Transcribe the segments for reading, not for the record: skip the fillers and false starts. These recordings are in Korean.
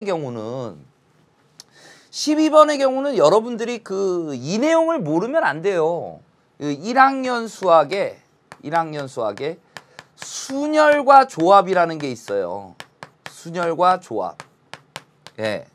경우는 12번의 경우는 여러분들이 이 내용을 모르면 안 돼요. 1학년 수학에 순열과 조합이라는 게 있어요. 순열과 조합. 예.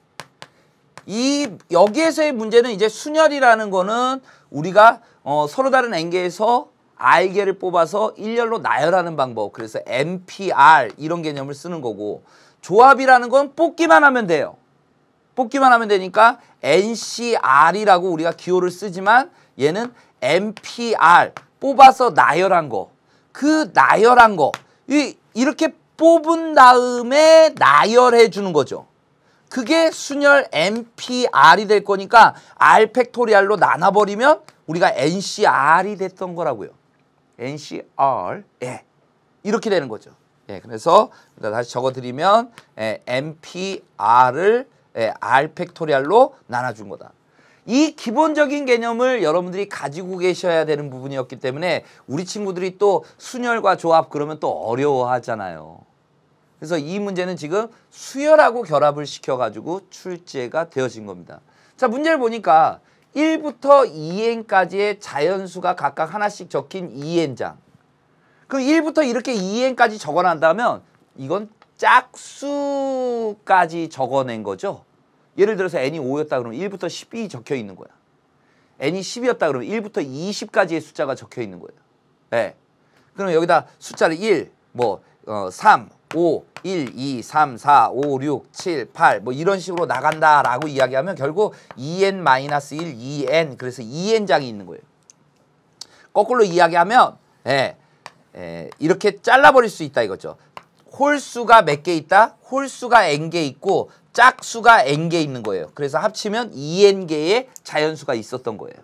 여기에서의 문제는 이제 순열이라는 거는 우리가 서로 다른 N개에서 R개를 뽑아서 일렬로 나열하는 방법. 그래서 NPR 이런 개념을 쓰는 거고, 조합이라는 건 뽑기만 하면 돼요. 뽑기만 하면 되니까 NCR이라고 우리가 기호를 쓰지만 얘는 NPR 뽑아서 나열한 거. 그 나열한 거 이렇게 뽑은 다음에 나열해 주는 거죠. 그게 순열 NPR이 될 거니까 R 팩토리얼로 나눠버리면 우리가 NCR이 됐던 거라고요. NCR. 예. 이렇게 되는 거죠. 예. 그래서 다시 적어드리면 NPR을 R 팩토리얼로 나눠준 거다. 이 기본적인 개념을 여러분들이 가지고 계셔야 되는 부분이었기 때문에 우리 친구들이 또 순열과 조합 그러면 또 어려워하잖아요. 그래서 이 문제는 지금 수열하고 결합을 시켜가지고 출제가 되어진 겁니다. 자, 문제를 보니까 1부터 2n까지의 자연수가 각각 하나씩 적힌 2n장. 그럼 1부터 이렇게 2n까지 적어낸다면 이건 짝수까지 적어낸 거죠. 예를 들어서 n이 5였다 그러면 1부터 10이 적혀 있는 거야. n이 10이었다 그러면 1부터 20까지의 숫자가 적혀 있는 거예요. 네. 그럼 여기다 숫자를 1, 3, 5, 1, 2, 3, 4, 5, 6, 7, 8 이런 식으로 나간다라고 이야기하면 결국 2n-1, 2n 그래서 2n장이 있는 거예요. 거꾸로 이야기하면 이렇게 잘라버릴 수 있다 이거죠. 홀수가 몇 개 있다? 홀수가 n개 있고 짝수가 n개 있는 거예요. 그래서 합치면 2n개의 자연수가 있었던 거예요.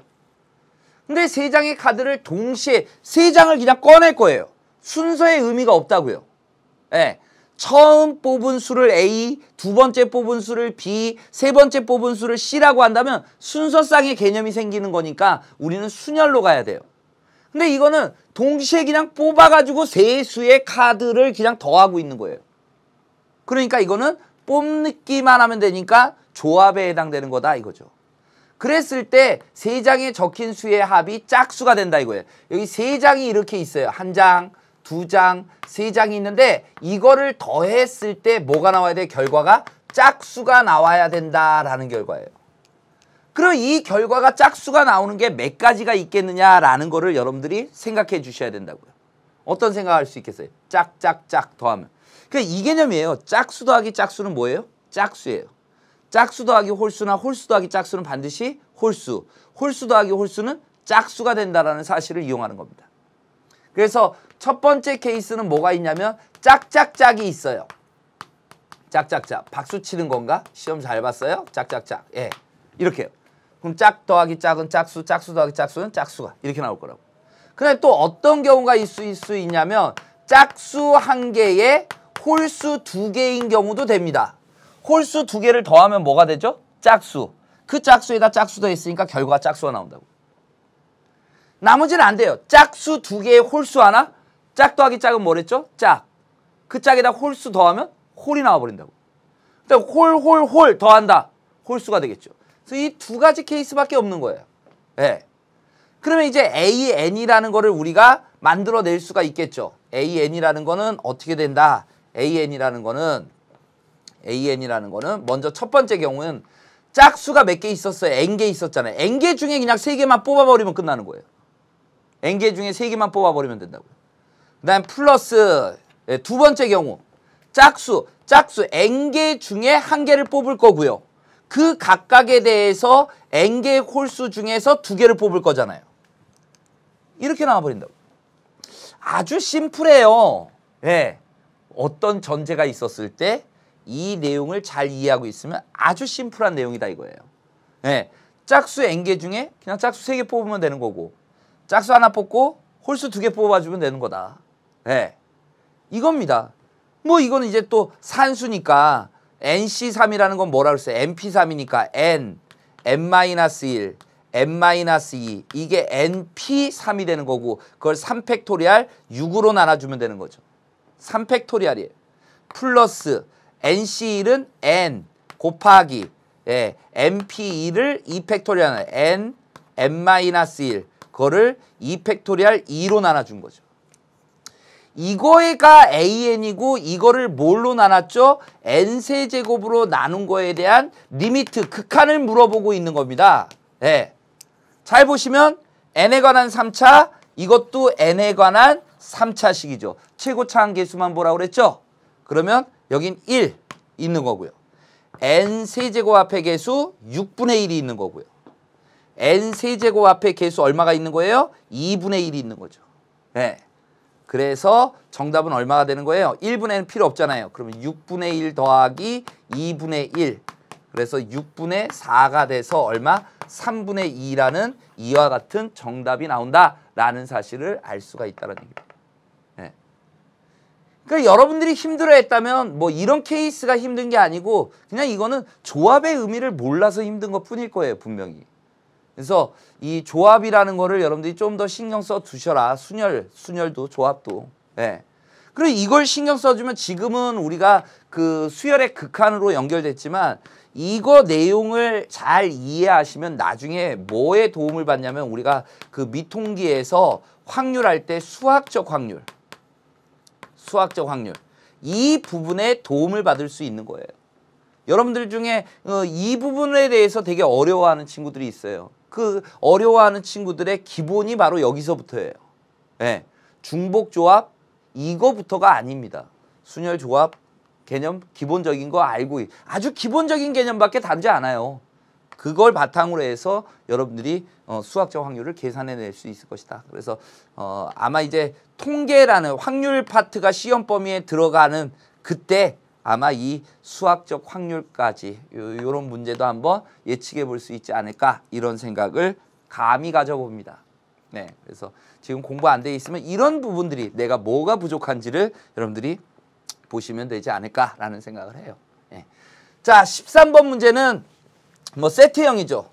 근데 세 장의 카드를 동시에 세 장을 그냥 꺼낼 거예요. 순서의 의미가 없다고요. 예. 처음 뽑은 수를 A, 두 번째 뽑은 수를 B, 세 번째 뽑은 수를 C라고 한다면 순서상의 개념이 생기는 거니까 우리는 순열로 가야 돼요. 근데 이거는 동시에 그냥 뽑아가지고 세 수의 카드를 그냥 더하고 있는 거예요. 그러니까 이거는 뽑기만 하면 되니까 조합에 해당되는 거다 이거죠. 그랬을 때 세 장에 적힌 수의 합이 짝수가 된다 이거예요. 여기 세 장이 이렇게 있어요. 한 장, 두 장, 세 장이 있는데 이거를 더했을 때 뭐가 나와야 돼? 결과가 짝수가 나와야 된다라는 결과예요. 그럼 이 결과가 짝수가 나오는 게 몇 가지가 있겠느냐라는 거를 여러분들이 생각해 주셔야 된다고요. 어떤 생각할 수 있겠어요? 짝짝짝 더하면. 그러니까 이 개념이에요. 짝수 더하기 짝수는 뭐예요? 짝수예요. 짝수 더하기 홀수나 홀수 더하기 짝수는 반드시 홀수. 홀수 더하기 홀수는 짝수가 된다라는 사실을 이용하는 겁니다. 그래서 첫 번째 케이스는 뭐가 있냐면 짝짝짝이 있어요. 짝짝짝. 박수 치는 건가? 시험 잘 봤어요? 짝짝짝. 예. 이렇게요. 그럼 짝 더하기 짝은 짝수, 짝수 더하기 짝수는 짝수가 이렇게 나올 거라고. 그다음에 또 어떤 경우가 있을 수 있냐면 짝수 한 개에 홀수 두 개인 경우도 됩니다. 홀수 두 개를 더하면 뭐가 되죠? 짝수. 그 짝수에다 짝수 더했으니까 결과가 짝수가 나온다고. 나머지는 안 돼요. 짝수 두 개에 홀수 하나? 짝 더하기 짝은 뭐랬죠? 짝. 그 짝에다 홀수 더하면 홀이 나와버린다고. 그다음에 홀 더한다. 홀수가 되겠죠. 그래서 이 두 가지 케이스밖에 없는 거예요. 네. 그러면 이제 AN이라는 거를 우리가 만들어낼 수가 있겠죠. AN이라는 거는 어떻게 된다? AN이라는 거는 먼저 첫 번째 경우는 짝수가 몇 개 있었어요? N개 있었잖아요. N개 중에 그냥 3개만 뽑아버리면 끝나는 거예요. N개 중에 3개만 뽑아버리면 된다고요. 그 다음 플러스 두 번째 경우 짝수 N개 중에 1개를 뽑을 거고요. 그 각각에 대해서 N개의 홀수 중에서 2개를 뽑을 거잖아요. 이렇게 나와버린다고. 아주 심플해요. 예. 어떤 전제가 있었을 때 이 내용을 잘 이해하고 있으면 아주 심플한 내용이다 이거예요. 예. 짝수 N개 중에 그냥 짝수 3개 뽑으면 되는 거고 짝수 하나 뽑고 홀수 2개 뽑아주면 되는 거다. 예. 이겁니다. 뭐 이거는 이제 또 산수니까 NC3이라는 건 뭐라 그랬어요? NP3이니까 N, N-1, N-2 이게 NP3이 되는 거고 그걸 3팩토리얼 6으로 나눠주면 되는 거죠. 3팩토리얼이에요. 플러스 NC1은 N, 곱하기 np2를 2팩토리얼 n-1 그거를 2팩토리얼 2로 나눠준 거죠. 이거가 an이고 이거를 뭘로 나눴죠? n세제곱으로 나눈 거에 대한 리미트, 극한을 물어보고 있는 겁니다. 네. 잘 보시면 n에 관한 3차, 이것도 n에 관한 3차식이죠. 최고차항 계수만 보라고 그랬죠? 그러면 여긴 1 있는 거고요. n세제곱 앞에 계수 6분의 1이 있는 거고요. n세제곱 앞에 계수 얼마가 있는 거예요? 2분의 1이 있는 거죠. 네. 그래서 정답은 얼마가 되는 거예요? 1분의 1은 필요 없잖아요. 그러면 6분의 1 더하기 2분의 1. 그래서 6분의 4가 돼서 얼마? 3분의 2라는 이와 같은 정답이 나온다라는 사실을 알 수가 있다는 얘기입니다. 네. 그러니까 여러분들이 힘들어했다면 뭐 이런 케이스가 힘든 게 아니고 그냥 이거는 조합의 의미를 몰라서 힘든 것 뿐일 거예요, 분명히. 그래서 이 조합이라는 거를 여러분들이 좀 더 신경 써 두셔라. 순열도 조합도. 예. 그리고 이걸 신경 써주면 지금은 우리가 그 수열의 극한으로 연결됐지만 이거 내용을 잘 이해하시면 나중에 뭐에 도움을 받냐면 우리가 그 미통기에서 확률할 때 수학적 확률 이 부분에 도움을 받을 수 있는 거예요. 여러분들 중에 이 부분에 대해서 되게 어려워하는 친구들이 있어요. 그 어려워하는 친구들의 기본이 바로 여기서부터예요. 네. 중복조합 이거부터가 아닙니다. 순열조합 개념 기본적인 거 알고 아주 기본적인 개념밖에 다르지 않아요. 그걸 바탕으로 해서 여러분들이 수학적 확률을 계산해낼 수 있을 것이다. 그래서 아마 이제 통계라는 확률 파트가 시험 범위에 들어가는 그때 아마 이 수학적 확률까지 이런 문제도 한번 예측해 볼 수 있지 않을까 이런 생각을 감히 가져봅니다. 네, 그래서 지금 공부 안 돼 있으면 이런 부분들이 내가 뭐가 부족한지를 여러분들이 보시면 되지 않을까라는 생각을 해요. 네. 자, 13번 문제는 뭐 세트형이죠.